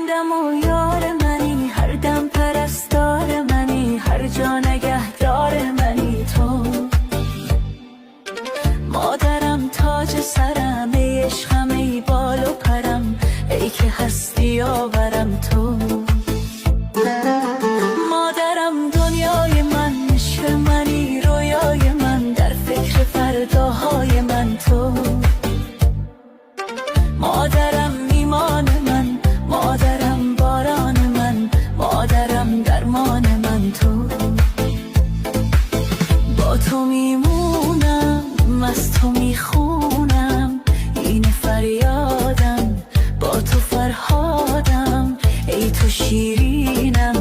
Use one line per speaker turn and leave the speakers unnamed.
همدم و یار منی، هر دم پرستار منی، هر جا نگهدار منی تو. مادرم تاج سرم، ای عشقم ای بال و پرم، ای که هستی آورم تو. مادرم دنیای من، عشق منی رویای من، در فکر فرداهای من تو. مادرم ایمان من، مادرم باران من، مادرم درمان من تو. با تو میمونم، از تو میخونم، این فریادم، با تو فرهادم، ای تو شیرینم،